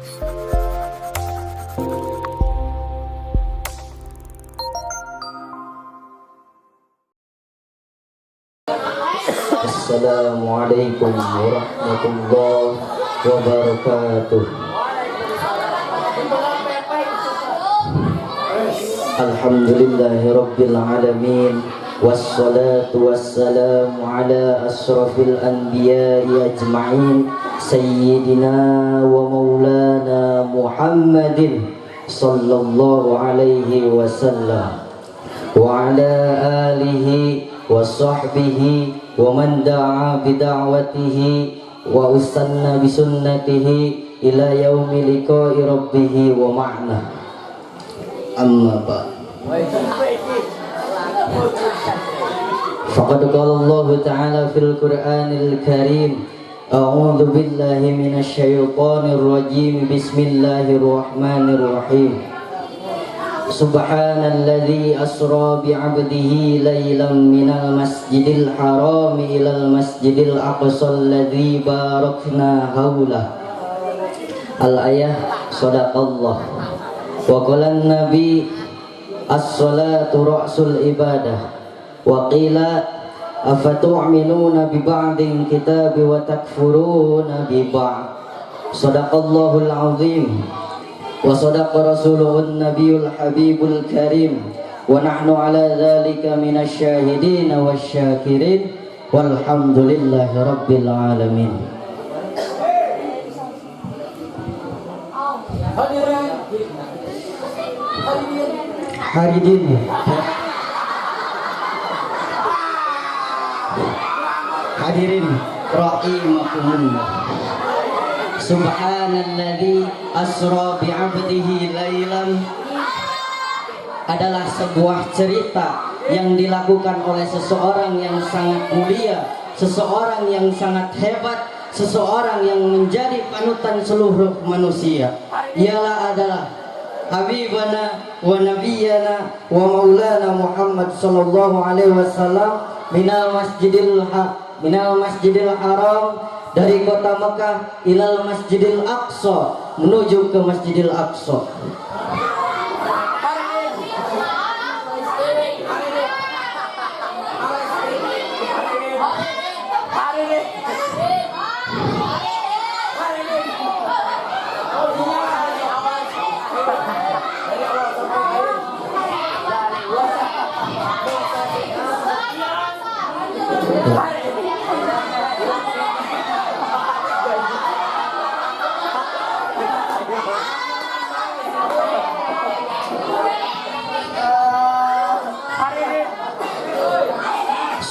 Assalamualaikum warahmatullahi wabarakatuh. Alhamdulillahirabbil alamin, wassalatu wassalamu ala asrafil anbiya'i ajma'in, sayyidina wa maulana Muhammadin sallallahu alaihi wasallam wa ala alihi wa sahbihi wa man da'a bida'watihi wa ustanna bisunnatihi ila yaumi liqa'i rabbih wa ma'na. Amma ba'd. Faqad qala Allah ta'ala fil Qur'anil Karim, a'udzu billahi minasy syaithanir rajim, bismillahirrahmanirrahim. Subhanalladzi asra bi'abdihi laylan minal masjidil haram ilal masjidil aqsa alladzi barakna haulah. Al-ayah. Shadaqallah. Wa qala an-nabi as-salatu ra'sul ibadah. Wa qila afatu'minuna bi ba'dil kitabi wa takfuruna bi ba'd. Shadaqallahul azim. Wa sadaqa rasuluhun nabiyul habibul karim, wa nahnu ala dhalika minasy syahidin wasyakirin, walhamdulillahi rabbil alamin. Hadirin rahimakumullah. Subhanalladzi asra bi'abdihi laylan adalah sebuah cerita yang dilakukan oleh seseorang yang sangat mulia, seseorang yang sangat hebat, seseorang yang menjadi panutan seluruh manusia. Ialah adalah habibana wa nabiyyana wa maulana Muhammad sallallahu alaihi wasallam minal masjidil haram, dari kota Mekah ilal masjidil aqsa, menuju ke masjidil aqsa.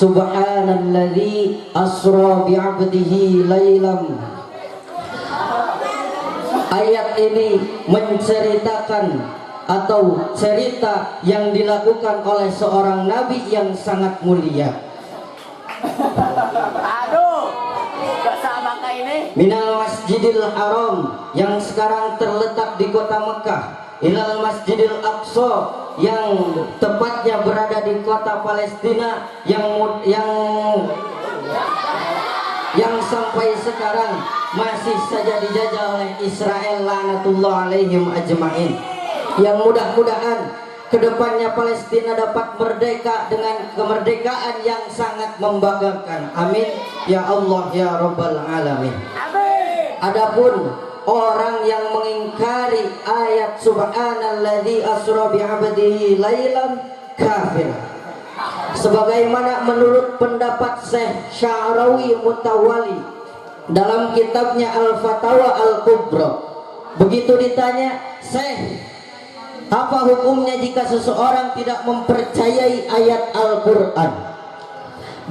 Subhanalladzi asra bi'abdihi laylam. Ayat ini menceritakan atau cerita yang dilakukan oleh seorang nabi yang sangat mulia. Aduh, gak sama kayak ini. Minal masjidil haram, yang sekarang terletak di kota Mekah, ilal masjidil aqsa, yang tepatnya berada di kota Palestina, yang sampai sekarang masih saja dijajah oleh Israel laknatullah alaihim ajma'in. Yang mudah-mudahan kedepannya Palestina dapat merdeka dengan kemerdekaan yang sangat membanggakan. Amin ya Allah ya Rabbal alamin. Adapun orang yang mengingkari ayat subhanalladzi asra bi'abdihi laylan kafir, sebagaimana menurut pendapat Syekh Sya'rawi Mutawali dalam kitabnya Al-Fatawa Al-Kubra. Begitu ditanya, Syekh, apa hukumnya jika seseorang tidak mempercayai ayat Al-Quran?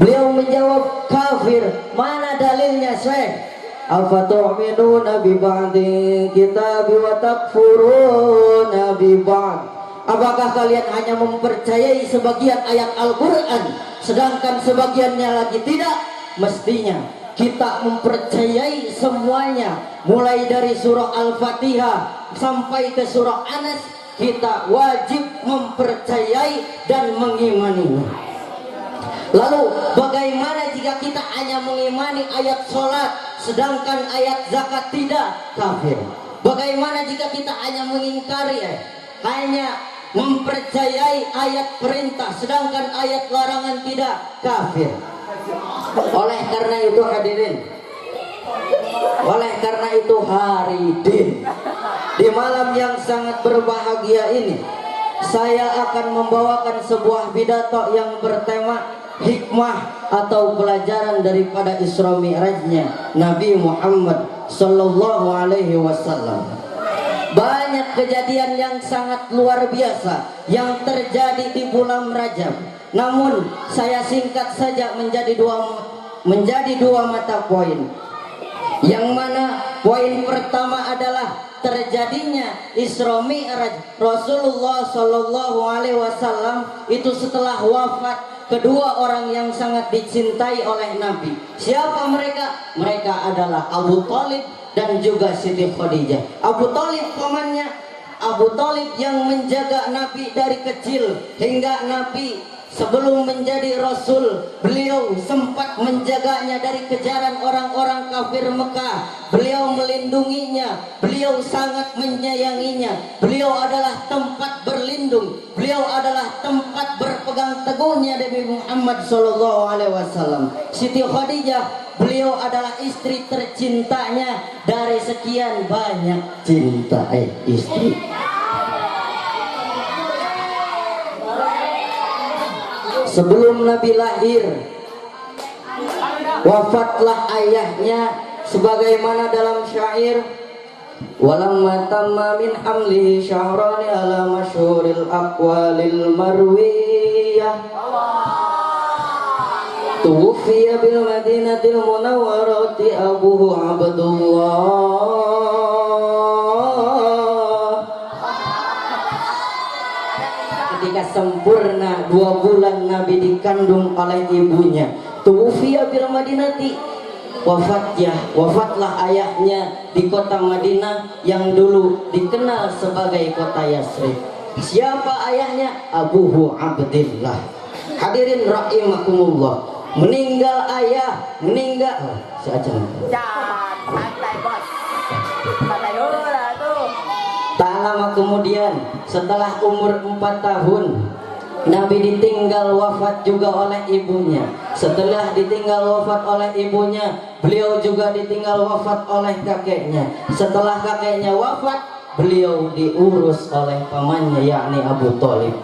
Beliau menjawab, kafir. Mana dalilnya, Syekh? Afatu'minuna bi ba'dil kitabi wa takfuruna bi ba'd. Apakah kalian hanya mempercayai sebagian ayat Al-Quran sedangkan sebagiannya lagi tidak? Mestinya kita mempercayai semuanya, mulai dari surah Al-Fatihah sampai ke surah Anas. Kita wajib mempercayai dan mengimaninya. Lalu bagaimana jika kita hanya mengimani ayat sholat sedangkan ayat zakat tidak? Kafir. Bagaimana jika kita hanya mengingkari, hanya mempercayai ayat perintah sedangkan ayat larangan tidak, kafir. Oleh karena itu hadirin, oleh karena itu hari din, di malam yang sangat berbahagia ini, saya akan membawakan sebuah pidato yang bertema hikmah atau pelajaran daripada Isra Mi'rajnya Nabi Muhammad sallallahu alaihi wasallam. Banyak kejadian yang sangat luar biasa yang terjadi di bulan Rajab. Namun saya singkat saja menjadi dua mata poin. Yang mana poin pertama adalah terjadinya Isra Mi'raj Rasulullah sallallahu alaihi wasallam itu setelah wafat kedua orang yang sangat dicintai oleh Nabi. Siapa mereka? Mereka adalah Abu Thalib dan juga Siti Khadijah. Abu Thalib pamannya, Abu Thalib yang menjaga Nabi dari kecil hingga Nabi sebelum menjadi Rasul, beliau sempat menjaganya dari kejaran orang-orang kafir Mekah. Beliau melindunginya, beliau sangat menyayanginya. Beliau adalah tempat berlindung, beliau adalah tempat berpegang teguhnya Nabi Muhammad SAW. Siti Khadijah, beliau adalah istri tercintanya dari sekian banyak cinta istri. Sebelum Nabi lahir, wafatlah ayahnya, sebagaimana dalam syair, walamma tamma min hamlihi syahrani ala masyhuril aqwalil marwiyah tuwfiya bil madinatil munawwarati abuhu Abdullah. Ketika sempurna 2 bulan Nabi dikandung oleh ibunya, tuwfiya bil madinati, wafatlah ayahnya di kota Madinah yang dulu dikenal sebagai kota Yasrib. Siapa ayahnya? Abuhu Abdullah. Hadirin rahimakumullah, meninggal ayah, meninggal jangan santai bos, santai dulu lah tuh. Tak lama kemudian, setelah umur 4 tahun, Nabi ditinggal wafat juga oleh ibunya. Setelah ditinggal wafat oleh ibunya, beliau juga ditinggal wafat oleh kakeknya. Setelah kakeknya wafat, beliau diurus oleh pamannya, yakni Abu Thalib.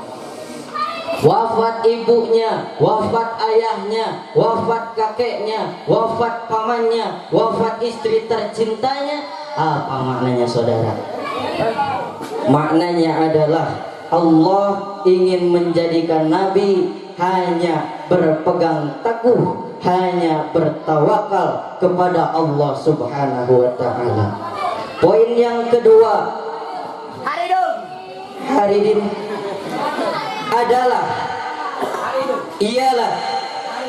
Wafat ibunya, wafat ayahnya, wafat kakeknya, wafat pamannya, wafat istri tercintanya. Apa maknanya saudara? Maknanya adalah Allah ingin menjadikan Nabi hanya berpegang teguh, hanya bertawakal kepada Allah Subhanahu wa ta'ala. Poin yang kedua, Haridin adalah ialah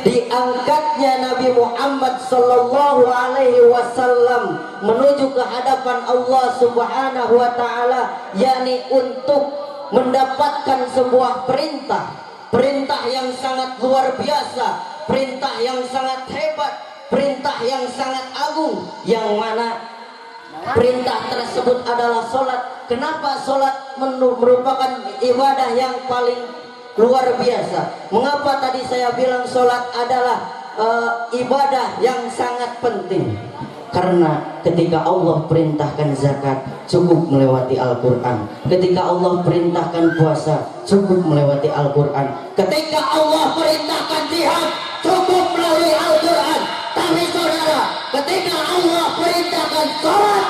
diangkatnya Nabi Muhammad sallallahu alaihi wasallam menuju ke hadapan Allah Subhanahu wa ta'ala, yakni untuk mendapatkan sebuah perintah yang sangat luar biasa, perintah yang sangat hebat, perintah yang sangat agung, yang mana perintah tersebut adalah sholat. Kenapa sholat merupakan ibadah yang paling luar biasa? Mengapa tadi saya bilang sholat adalah ibadah yang sangat penting? Karena ketika Allah perintahkan zakat, cukup melewati Al-Quran. Ketika Allah perintahkan puasa, cukup melewati Al-Quran. Ketika Allah perintahkan jihad, cukup melalui Al-Quran. Tapi saudara, ketika Allah perintahkan sholat,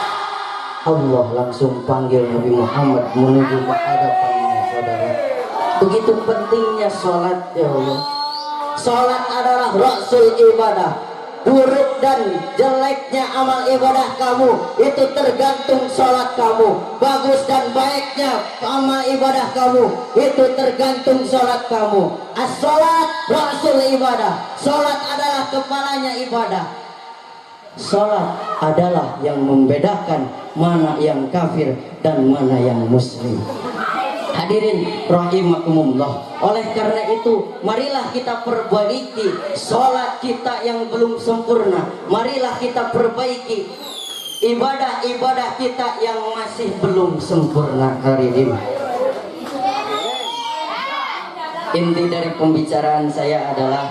Allah langsung panggil Nabi Muhammad menuju ke hadapannya, saudara. Begitu pentingnya sholat, ya Allah. Sholat adalah rasul ibadah. Buruk dan jeleknya amal ibadah kamu itu tergantung sholat kamu. Bagus dan baiknya amal ibadah kamu itu tergantung sholat kamu. As-sholat rasul ibadah. Sholat adalah kepalanya ibadah. Sholat adalah yang membedakan mana yang kafir dan mana yang muslim. Hadirin rahimakumullah. Oleh karena itu, marilah kita perbaiki sholat kita yang belum sempurna. Marilah kita perbaiki ibadah-ibadah kita yang masih belum sempurna hari ini. Inti dari pembicaraan saya adalah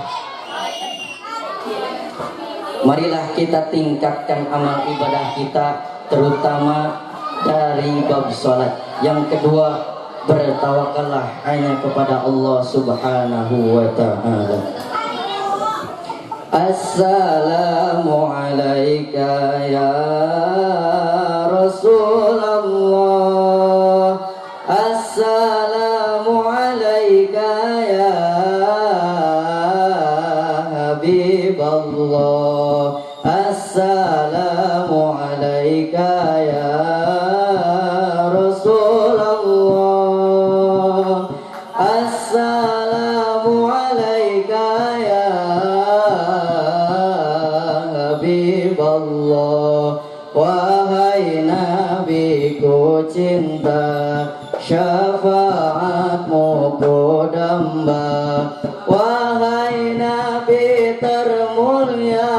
marilah kita tingkatkan amal ibadah kita, terutama dari bab sholat. Yang kedua, bertawakallah hanya kepada Allah Subhanahu wa ta'ala. Assalamu alayka ya Rasulullah, assalamu alayka ya Habiballah, assalamu alayka ya Rasulullah, assalamu alayka ya Habiballah. Wahai Nabiku cinta, syafaatmu ku damba. Wahai Nabi termulia,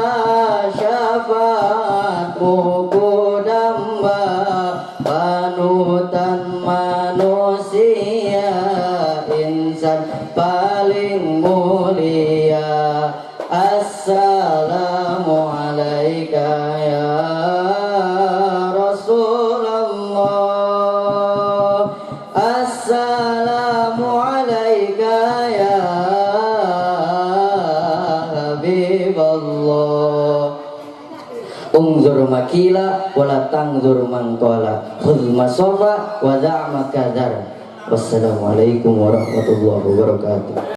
syafaatmu ku damba. Panutan manusia, insan paling mulia. Assalamu alayka ya Rasulullah, assalamu alayka ya Habiballah. Unzur makila wala tangzur mangkola, khudh masofa wa da'ma kadar. Wassalamualaikum warahmatullahi wabarakatuh.